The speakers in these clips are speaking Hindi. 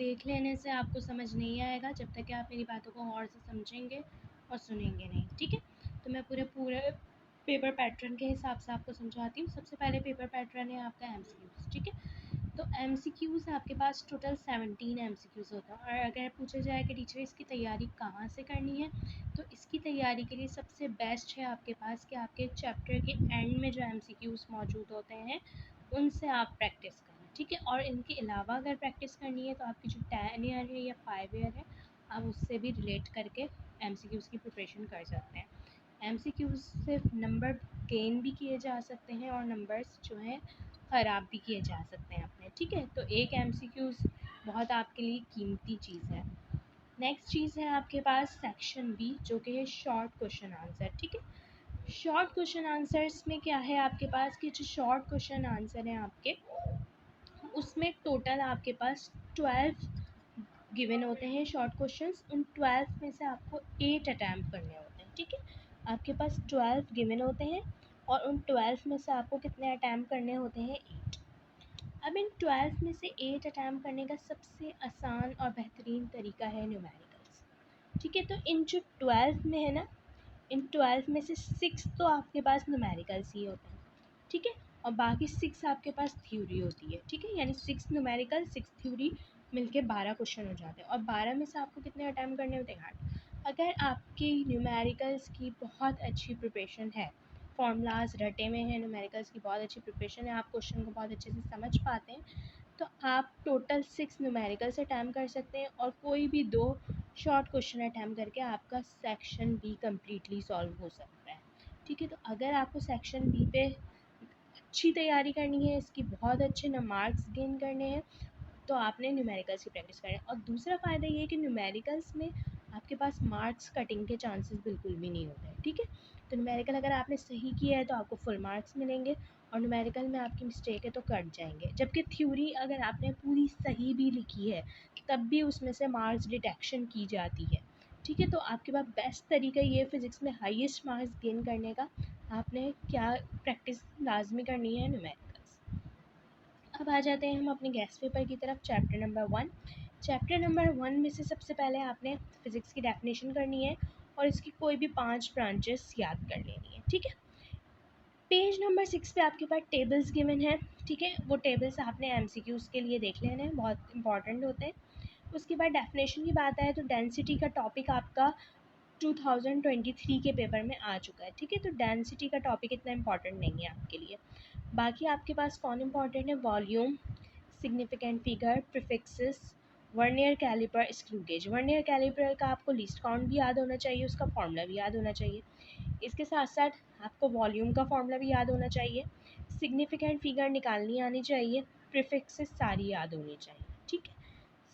देख लेने से आपको समझ नहीं आएगा जब तक कि आप मेरी बातों को गौर से समझेंगे और सुनेंगे नहीं, ठीक है। तो मैं पूरे पेपर पैटर्न के हिसाब से आपको समझाती हूँ। सबसे पहले पेपर पैटर्न है आपका एमसीक्यूज़, ठीक है। तो एमसीक्यूज़ आपके पास टोटल 17 एमसीक्यूज़ होता है। और अगर पूछा जाए कि टीचर इसकी तैयारी कहाँ से करनी है, तो इसकी तैयारी के लिए सबसे बेस्ट है आपके पास कि आपके चैप्टर के एंड में जो एमसीक्यूज़ मौजूद होते हैं उनसे आप प्रैक्टिस करें, ठीक है। और इनके अलावा अगर प्रैक्टिस करनी है तो आपकी जो 10 ईयर है या 5 ईयर है, आप उससे भी रिलेट करके एमसीक्यूज़ की प्रिपरेशन कर सकते हैं। एमसीक्यूज़ से नंबर गेन भी किए जा सकते हैं और नंबर्स जो हैं ख़राब भी किए जा सकते हैं अपने, ठीक है। तो एक एमसीक्यूज़ बहुत आपके लिए कीमती चीज़ है। नेक्स्ट चीज़ है आपके पास सेक्शन बी, जो कि है शॉर्ट क्वेश्चन आंसर, ठीक है। शॉर्ट क्वेश्चन आंसर्स में क्या है आपके पास कि जो शॉर्ट क्वेश्चन आंसर हैं आपके, उसमें टोटल आपके पास 12 गिवन होते हैं शॉर्ट क्वेश्चंस। उन 12 में से आपको 8 अटैम्प्ट करने होते हैं, ठीक है। आपके पास 12 गिवन होते हैं और उन 12 में से आपको कितने अटैम्प्ट करने होते हैं? 8। अब इन 12 में से 8 अटैम्प्ट करने का सबसे आसान और बेहतरीन तरीका है न्यूमेरिकल्स, ठीक है। तो इन जो 12 में है ना, इन 12 में से 6 तो आपके पास न्यूमेरिकल्स ही होते हैं, ठीक है। और बाकी 6 आपके पास थ्योरी होती है, ठीक है। यानी 6 न्यूमेरिकल 6 थ्योरी मिलके 12 क्वेश्चन हो जाते हैं। और 12 में से आपको कितने अटैम्प्ट करने होते हैं? 8। अगर आपकी न्यूमेरिकल्स की बहुत अच्छी प्रिपरेशन है, फॉर्मूलाज रटे में हैं, न्यूमेरिकल्स की बहुत अच्छी प्रिपरेशन है, आप क्वेश्चन को बहुत अच्छे से समझ पाते हैं, तो आप टोटल 6 न्यूमेरिकल्स अटैम्प्ट कर सकते हैं और कोई भी 2 शॉर्ट क्वेश्चन अटैम्प्ट करके आपका सेक्शन बी कम्प्लीटली सॉल्व हो सकता है, ठीक है। तो अगर आपको सेक्शन बी पे अच्छी तैयारी करनी है, इसकी बहुत अच्छे ना मार्क्स गेन करने हैं, तो आपने न्यूमेरिकल्स की प्रैक्टिस करनी है। और दूसरा फ़ायदा ये है कि न्यूमेरिकल्स में आपके पास मार्क्स कटिंग के चांसेस बिल्कुल भी नहीं होते हैं, ठीक है। तो न्यूमेरिकल अगर आपने सही किया है तो आपको फुल मार्क्स मिलेंगे और न्यूमेरिकल में आपकी मिस्टेक है तो कट जाएंगे। जबकि थ्योरी अगर आपने पूरी सही भी लिखी है तब भी उसमें से मार्क्स डिटेक्शन की जाती है, ठीक है। तो आपके पास बेस्ट तरीका ये फिज़िक्स में हाईएस्ट मार्क्स गेन करने का, आपने क्या प्रैक्टिस लाजमी करनी है? न्यूमेरिकल्स। अब आ जाते हैं हम अपने गेस्ट पेपर की तरफ। Chapter number 1। चैप्टर नंबर 1 में से सबसे पहले आपने फ़िज़िक्स की डेफिनेशन करनी है और इसकी कोई भी 5 ब्रांचेस याद कर लेनी है, ठीक है। पेज नंबर 6 पे आपके पास टेबल्स गिवन है, ठीक है। वो टेबल्स आपने एमसीक्यूज़ के लिए देख लेने हैं, बहुत इंपॉर्टेंट होते हैं। उसके बाद डेफिनेशन की बात आए तो डेंसिटी का टॉपिक आपका 2023 के पेपर में आ चुका है, ठीक है। तो डेंसिटी का टॉपिक इतना इंपॉर्टेंट नहीं है आपके लिए। बाकी आपके पास कौन इंपॉर्टेंट है? Volume, significant figure, prefixes, vernier calliper, screw gauge. Vernier calliper का आपको लीस्ट काउंट भी याद होना चाहिए, उसका फॉर्मूला भी याद होना चाहिए। इसके साथ साथ आपको वॉल्यूम का फॉर्मूला भी याद होना चाहिए, सिग्निफिकेंट फिगर निकालनी आनी चाहिए, प्रीफिक्सेस सारी याद होनी चाहिए, ठीक है।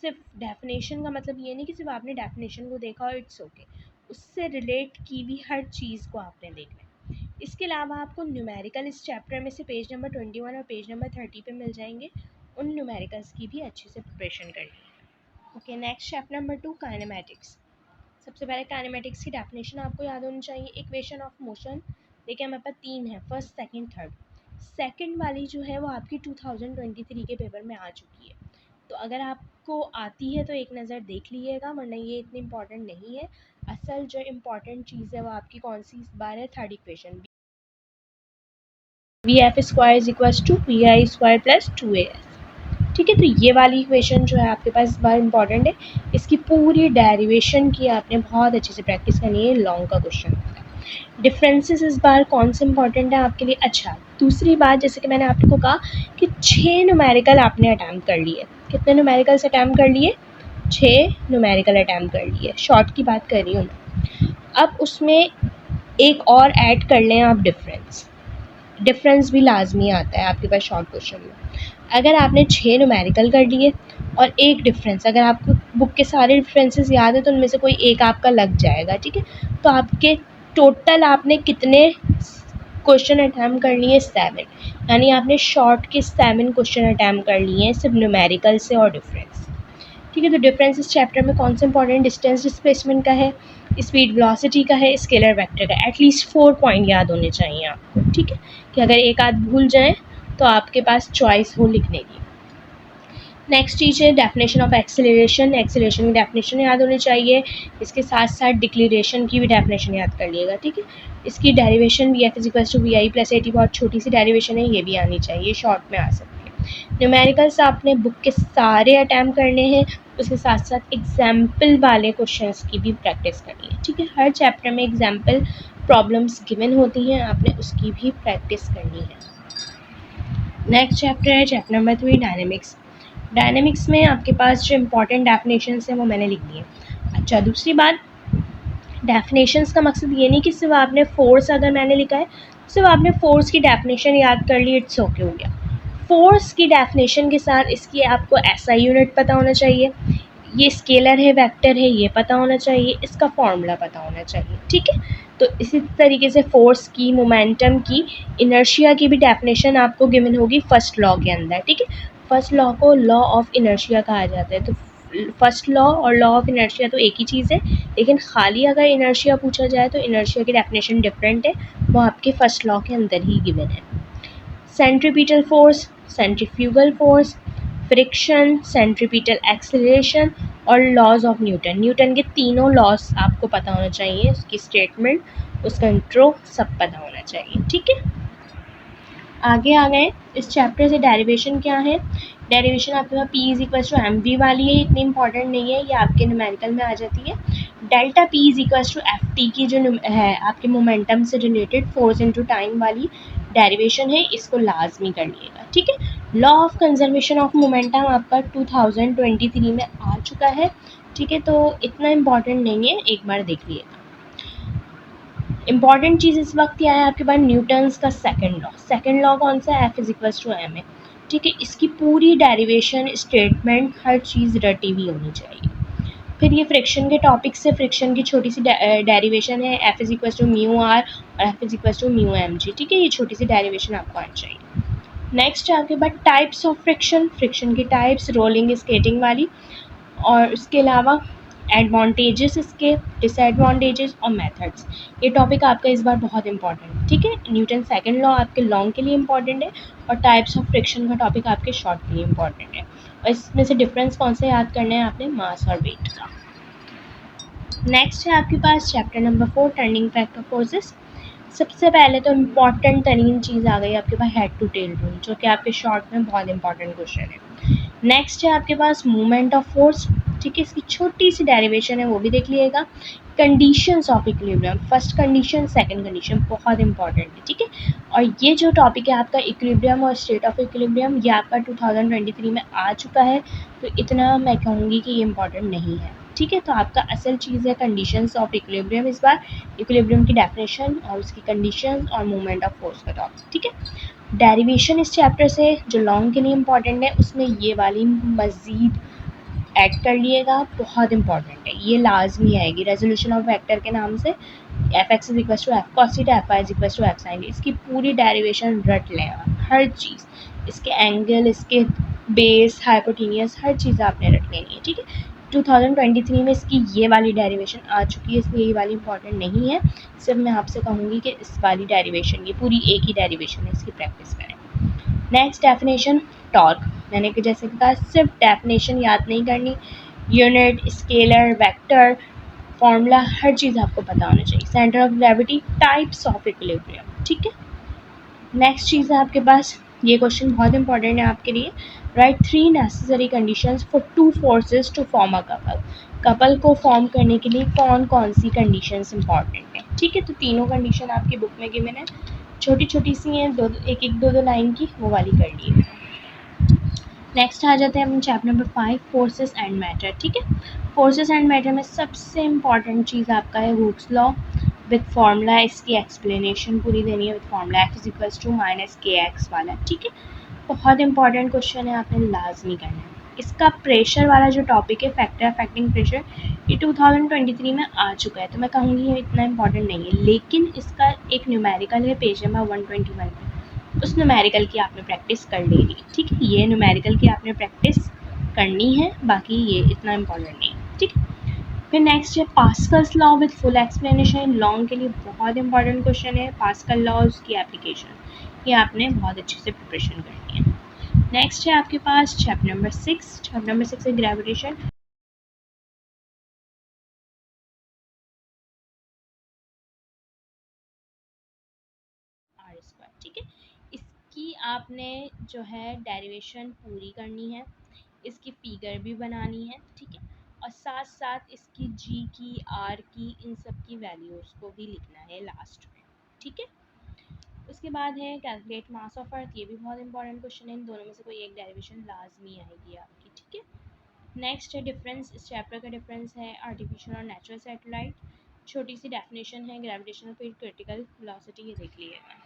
सिर्फ डेफिनेशन का मतलब ये नहीं कि सिर्फ आपने डेफिनेशन को देखा और इट्स ओके, उससे रिलेट की भी हर चीज़ को आपने देखना है। इसके अलावा आपको न्यूमेरिकल इस चैप्टर में से पेज नंबर 21 और पेज नंबर 30 पे मिल जाएंगे, उन न्यूमेरिकल्स की भी अच्छे से प्रिपरेशन करनी है। Okay, next chapter number 2, kinematics. सबसे पहले काइनेमेटिक्स की डेफिनेशन आपको याद होनी चाहिए। इक्वेशन ऑफ मोशन देखिए हमारे पास 3 है, फर्स्ट सेकंड थर्ड। सेकंड वाली जो है वो आपकी 2023 के पेपर में आ चुकी है, तो अगर आपको आती है तो एक नज़र देख लीजिएगा, वरना ये इतनी इंपॉर्टेंट नहीं है। असल जो इम्पॉर्टेंट चीज़ है वो आपकी कौन सी इस बार है? Third equation, VF square is equals to VI square plus 2AS, ठीक है। तो ये वाली इक्वेशन जो है आपके पास इस बार इंपॉर्टेंट है, इसकी पूरी डेरिवेशन की आपने बहुत अच्छे से प्रैक्टिस करनी है, लॉन्ग का क्वेश्चन होता है। डिफरेंसेस इस बार कौन से इंपॉर्टेंट है आपके लिए? अच्छा, दूसरी बात, जैसे कि मैंने आपको कहा कि 6 न्यूमेरिकल आपने अटैम्प्ट कर लिए। कितने न्यूमेरिकल्स अटैम्प्ट कर लिए? 6 न्यूमेरिकल अटैम्प्ट कर लिए, शॉर्ट की बात कर रही हूँ मैं। अब उसमें एक और ऐड कर लें आप, डिफरेंस भी लाजमी आता है आपके पास शॉर्ट क्वेश्चन में। अगर आपने 6 न्यूमेरिकल कर लिए और एक डिफरेंस, अगर आपको बुक के सारे डिफरेंसेस याद है तो उनमें से कोई एक आपका लग जाएगा, ठीक है। तो आपके टोटल आपने कितने क्वेश्चन अटैम्प्ट कर लिए? 7। यानी आपने शॉर्ट के 7 क्वेश्चन अटैम्प्ट कर लिए हैं सिर्फ न्यूमेरिकल से और डिफरेंस, ठीक है। तो डिफरेंस इस चैप्टर में कौन सा इंपॉर्टेंट? डिस्टेंस डिस्प्लेसमेंट का है, स्पीड वेलोसिटी का है, स्केलर वेक्टर का। एटलीस्ट 4 पॉइंट याद होने चाहिए आपको, ठीक है, कि अगर एक आध भूल जाएं तो आपके पास चॉइस हो लिखने की। नेक्स्ट चीज़ है डेफिनेशन ऑफ एक्सेलरेशन। एक्सेलरेशन की डेफिनेशन याद होनी चाहिए, इसके साथ साथ डिक्लेरेशन की भी डेफिनेशन याद कर लिएगा, ठीक है। इसकी derivation v f is equals to v i plus a t, बहुत छोटी सी डेरिवेशन है, ये भी आनी चाहिए, शॉर्ट में आ सकती है। न्यूमेरिकल्स आपने बुक के सारे अटैम्प्ट करने हैं, उसके साथ साथ एग्जाम्पल वाले क्वेश्चंस की भी प्रैक्टिस करनी है, ठीक है। हर चैप्टर में एग्जाम्पल प्रॉब्लम्स गिवन होती हैं, आपने उसकी भी प्रैक्टिस करनी है। नेक्स्ट चैप्टर है चैप्टर नंबर 3, डायनेमिक्स। डायनेमिक्स में आपके पास जो इम्पोर्टेंट डेफिनेशंस हैं वो मैंने लिख दी है। अच्छा, दूसरी बात, डेफिनेशंस का मकसद ये नहीं कि सिर्फ आपने फोर्स, अगर मैंने लिखा है सिर्फ आपने फोर्स की डेफिनेशन याद कर ली, इट्स ओके हो गया। फोर्स की डेफिनेशन के साथ इसकी आपको एसआई यूनिट पता होना चाहिए, ये स्केलर है, वेक्टर है, ये पता होना चाहिए, इसका फॉर्मूला पता होना चाहिए, ठीक है। तो इसी तरीके से फोर्स की, मोमेंटम की, इनर्शिया की भी डेफिनेशन आपको गिवन होगी फर्स्ट लॉ के अंदर, ठीक है। फर्स्ट लॉ को लॉ ऑफ इनर्शिया कहा जाता है। तो फर्स्ट लॉ और लॉ ऑफ इनर्शिया तो एक ही चीज़ है, लेकिन खाली अगर इनर्शिया पूछा जाए तो इनर्शिया की डेफिनेशन डिफरेंट है, वो आपके फर्स्ट लॉ के अंदर ही गिवन है। Centripetal force, centrifugal force, friction, centripetal acceleration और लॉज ऑफ न्यूटन। न्यूटन के तीनों लॉज आपको पता होना चाहिए, उसकी स्टेटमेंट, उसका इंट्रो सब पता होना चाहिए, ठीक है। आगे आ गए, इस चैप्टर से डेरिवेशन क्या है। डेरिवेशन आपके पास P is equal to M V वाली है, इतनी इंपॉर्टेंट नहीं है, ये आपके न्यूमेरिकल में आ जाती है। Delta p is equal to F t की जो है आपके मोमेंटम से रिलेटेड फोर्स इनटू टाइम वाली डेरिवेशन है, इसको लाजमी कर लिएगा, ठीक है। Law of conservation of momentum आपका 2023 में आ चुका है, ठीक है, तो इतना इम्पॉर्टेंट नहीं है, एक बार देख लिएगा। इंपॉर्टेंट चीज़ इस वक्त क्या है आपके पास, न्यूटन्स का सेकंड लॉ। सेकंड लॉ कौन सा है, F is equals to m है, ठीक है। इसकी पूरी डेरिवेशन, स्टेटमेंट, हर चीज़ रटी हुई होनी चाहिए। फिर ये फ्रिक्शन के टॉपिक से फ्रिक्शन की छोटी सी डेरिवेशन है, F is equals to mu R और F is equals to mu M G, ठीक है। ये छोटी सी डेरिवेशन आपको आनी चाहिए। नेक्स्ट आपके पास टाइप्स ऑफ फ्रिक्शन, फ्रिक्शन की टाइप्स, रोलिंग, स्केटिंग वाली, और उसके अलावा एडवांटेजेस इसके, डिसएडवांटेजेस और मेथड्स। ये टॉपिक आपका इस बार बहुत इंपॉर्टेंट है, ठीक है। न्यूटन सेकंड लॉ आपके लॉन्ग के लिए इंपॉर्टेंट है, और टाइप्स ऑफ फ्रिक्शन का टॉपिक आपके शॉर्ट के लिए इंपॉर्टेंट है। और इसमें से डिफरेंस कौन से याद करना है आपने, मास और वेट का। नेक्स्ट है आपके पास chapter number 4, turning factor forces. सबसे पहले तो इम्पॉर्टेंट तरीन चीज़ आ गई आपके पास, हेड टू टेल रूल, जो कि आपके शॉर्ट में बहुत इंपॉर्टेंट क्वेश्चन है। नेक्स्ट है आपके पास मूवमेंट ऑफ फोर्स, ठीक है, इसकी छोटी सी डेरिवेशन है, वो भी देख लिएगा। Conditions of equilibrium, first condition, second condition, बहुत इंपॉर्टेंट है, ठीक है। और ये जो टॉपिक है आपका इक्विलिब्रियम और स्टेट ऑफ इक्विलिब्रियम, ये आपका 2023 में आ चुका है, तो इतना मैं कहूँगी कि ये इंपॉर्टेंट नहीं है, ठीक है। तो आपका असल चीज़ है कंडीशंस ऑफ इक्विलिब्रियम, इस बार इक्विलिब्रियम की डेफिनेशन और उसकी कंडीशंस और मूवमेंट ऑफ फोर्स का टॉपिक, ठीक है। डेरिवेशन इस चैप्टर से जो लॉन्ग के लिए इंपॉर्टेंट है, उसमें ये वाली मज़ीद ऐड कर लिएगा, बहुत इंपॉर्टेंट है, ये लाजमी आएगी। रेजोल्यूशन ऑफ वेक्टर के नाम से F x is equal to F cos theta, F y is equal to F sine, इसकी पूरी डेरिवेशन रट लेगा, हर चीज़, इसके एंगल, इसके बेस, हाइपोटेनियस, हर चीज़ आपने रट लेनी है, ठीक है। 2023 में इसकी ये वाली डेरिवेशन आ चुकी है, इसलिए ये वाली इंपॉर्टेंट नहीं है। सिर्फ मैं आपसे कहूँगी कि इस वाली डेरिवेशन, ये पूरी एक ही डेरिवेशन है, इसकी प्रैक्टिस करें। Next definition, torque. मैंने कि जैसे कहा, सिर्फ डेफिनेशन याद नहीं करनी, यूनिट, स्केलर, वेक्टर, फॉर्मूला, हर चीज़ आपको पता होना चाहिए। Centre of gravity, types of equilibrium, ठीक है। नेक्स्ट चीज़ है आपके पास, ये क्वेश्चन बहुत इंपॉर्टेंट है आपके लिए, write 3 necessary conditions for 2 forces to form a couple. Couple को फॉर्म करने के लिए कौन कौन सी कंडीशंस इंपॉर्टेंट है, ठीक है। तो तीनों कंडीशन आपकी बुक में गिवन है, छोटी छोटी सी हैं, दो लाइन की, वो वाली कर लिए। नेक्स्ट आ जाते हैं हम chapter number 5, forces and matter, ठीक है। फोर्सेस एंड मैटर में सबसे इंपॉर्टेंट चीज़ आपका है हुक्स लॉ विथ फॉर्मूला, इसकी एक्सप्लेनेशन पूरी देनी है, with formula F is equals to minus k x वाला, ठीक है। बहुत इंपॉर्टेंट क्वेश्चन है, आपने लाजमी करना है। इसका प्रेशर वाला जो टॉपिक है, फैक्टर अफेक्टिंग प्रेशर, ये 2023 में आ चुका है, तो मैं कहूँगी ये इतना इंपॉर्टेंट नहीं है, लेकिन इसका एक न्यूमेरिकल है पेज नंबर 121 पे, उस न्यूमेरिकल की आपने प्रैक्टिस कर लेनी, ठीक है। ये न्यूमेरिकल की आपने प्रैक्टिस करनी है, बाकी ये इतना इंपॉर्टेंट नहीं, ठीक है। फिर नेक्स्ट है Pascal's law with full explanation, long के लिए बहुत इंपॉर्टेंट क्वेश्चन है, पास्कल लॉ, उसकी एप्लीकेशन, ये आपने बहुत अच्छे से प्रिपरेशन करनी है। नेक्स्ट है आपके पास चैप्टर नंबर 6। चैप्टर नंबर 6 है ग्रेविटेशन। आर स्क्वायर, ठीक है। इसकी आपने जो है डेरिवेशन पूरी करनी है, इसकी फिगर भी बनानी है, ठीक है। और साथ साथ इसकी जी की, आर की, इन सब की वैल्यूज़ को भी लिखना है लास्ट में, ठीक है। उसके बाद है कैलकुलेट मास ऑफ अर्थ। ये भी बहुत इंपॉर्टेंट क्वेश्चन है, इन दोनों में से कोई एक डेरिवेशन लाजमी आएगी आपकी, ठीक है। नेक्स्ट है डिफरेंस। इस चैप्टर का डिफरेंस है आर्टिफिशियल और नेचुरल सैटेलाइट। छोटी सी डेफिनेशन है ग्रेविटेशनल फील्ड, क्रिटिकल वेलोसिटी, ये देख लीजिएगा।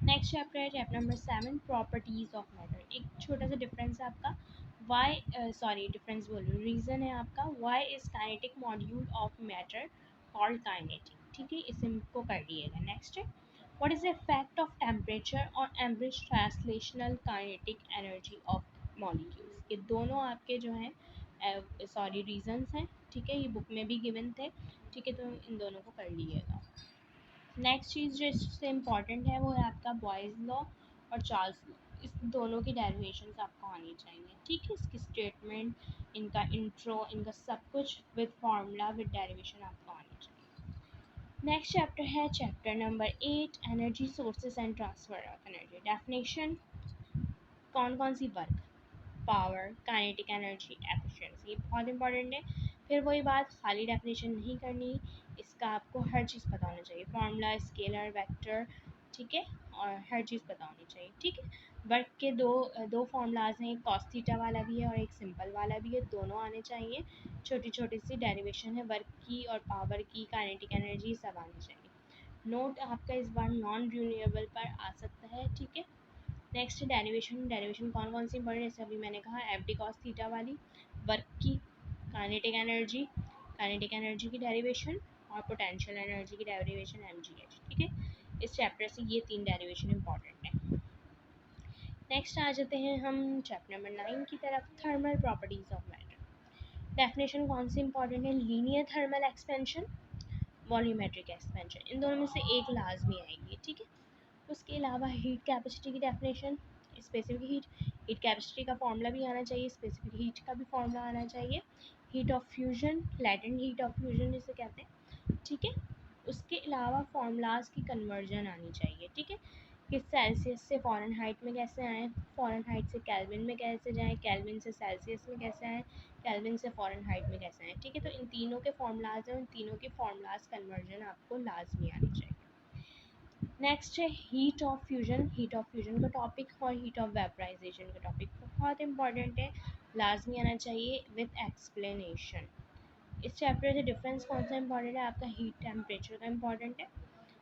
नेक्स्ट चैप्टर है chapter number 7 properties of matter. एक छोटा सा डिफरेंस है आपका, वाई सॉरी डिफरेंस बोल रही हूँ, रीज़न है आपका why is kinetic model of matter called kinetic, ठीक है। इसे को कर लिएगा। नेक्स्ट है what is the effect of temperature on average translational kinetic energy of molecules. ये दोनों आपके जो हैं सॉरी रीजंस हैं, ठीक है। ये बुक में भी गिवन थे, ठीक है। तो इन दोनों को कर लीजिएगा। नेक्स्ट चीज़ जो इससे इम्पॉर्टेंट है वो है आपका बॉयज़ लॉ और चार्ल्स लॉ। इस दोनों की डेरिवेशंस आपको आनी चाहिए, ठीक है। इसकी स्टेटमेंट, इनका इंट्रो, इनका सब कुछ विद फार्मूला विद डेरिवेशन आपको आनी चाहिए। नेक्स्ट चैप्टर है chapter number 8 energy sources and transfer of energy. Definition कौन कौन सी work, power, kinetic energy, efficiency, बहुत इंपॉर्टेंट है। फिर वही बात, खाली डेफिनेशन नहीं करनी, इसका आपको हर चीज़ पता होना चाहिए, फार्मूला, स्केलर, वेक्टर, ठीक है। और हर चीज़ पता होनी चाहिए, ठीक है। वर्क के दो फार्मूलाज हैं, एक कॉस थीटा वाला भी है और एक सिंपल वाला भी है, दोनों आने चाहिए। छोटी छोटी सी डेरिवेशन है वर्क की और पावर की, काइनेटिक एनर्जी, सब आनी चाहिए। नोट आपका इस बार नॉन रिन्यूएबल पर आ सकता है, ठीक है। Next derivation. डेरिवेशन कौन कौन सी इंपॉर्टेंट, जैसे अभी मैंने कहा एफ डी कॉस थीटा वाली, वर्क की, काइनेटिक एनर्जी की डेरिवेशन और पोटेंशियल एनर्जी की डेरिवेशन एम जी एच, ठीक है। इस चैप्टर से ये 3 डेरिवेशन इंपॉर्टेंट है। नेक्स्ट आ जाते हैं हम चैप्टर नंबर 9 की तरफ, thermal properties of matter. Definition कौन सी इंपॉर्टेंट है, linear thermal expansion, volumetric expansion, इन दोनों में से एक लाजमी आएगी, ठीक है। उसके अलावा हीट कैपेसिटी की डेफिनेशन, स्पेसिफिक हीट कैपेसिटी का फॉर्मूला भी आना चाहिए, स्पेसिफिक हीट का भी फॉर्मूला आना चाहिए, heat of fusion, latent heat of fusion जिसे कहते हैं, ठीक है। उसके अलावा फार्मूलाज की कन्वर्जन आनी चाहिए, ठीक है। कि सेल्सियस से फ़ारेनहाइट में कैसे आएँ, फ़ारेनहाइट से केल्विन में कैसे जाएँ, केल्विन से सेल्सियस में कैसे आएँ, केल्विन से फ़ारेनहाइट में कैसे आएँ, ठीक है। तो इन तीनों के फॉर्मूलाज हैं, उन तीनों के फॉर्मूलाज कन्वर्जन आपको लाजमी आनी चाहिए। नेक्स्ट है heat of fusion. Heat of fusion का टॉपिक और हीट ऑफ वेपराइजेशन का टॉपिक बहुत इंपॉर्टेंट है, लाजमी आना चाहिए विद एक्सप्लेनेशन। इस चैप्टर से डिफरेंस कौन सा इंपॉर्टेंट है आपका, हीट टेम्परेचर का इंपॉर्टेंट है।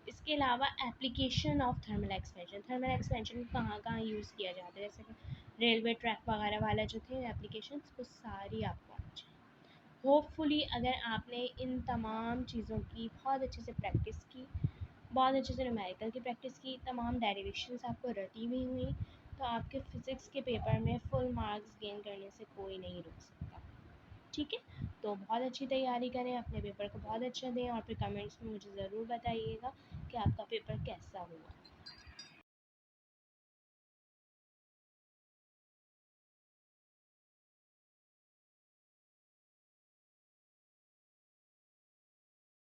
इसके अलावा application of thermal expansion, thermal expansion कहाँ कहाँ यूज़ किया जाता है, जैसे कि रेलवे ट्रैक वगैरह वाला जो थे एप्लीकेशन, वो सारी आपको आनी चाहिए। होपफुली अगर आपने इन तमाम चीज़ों की बहुत अच्छे से प्रैक्टिस की, बहुत अच्छे से न्यूमेरिकल की प्रैक्टिस की, तमाम डेरिवेशंस आपको रटी हुई हुई, तो आपके फिज़िक्स के पेपर में फुल मार्क्स गेन करने से कोई नहीं रोक सकता, ठीक है। तो बहुत अच्छी तैयारी करें, अपने पेपर को बहुत अच्छा दें और फिर कमेंट्स में मुझे ज़रूर बताइएगा कि आपका पेपर कैसा हुआ।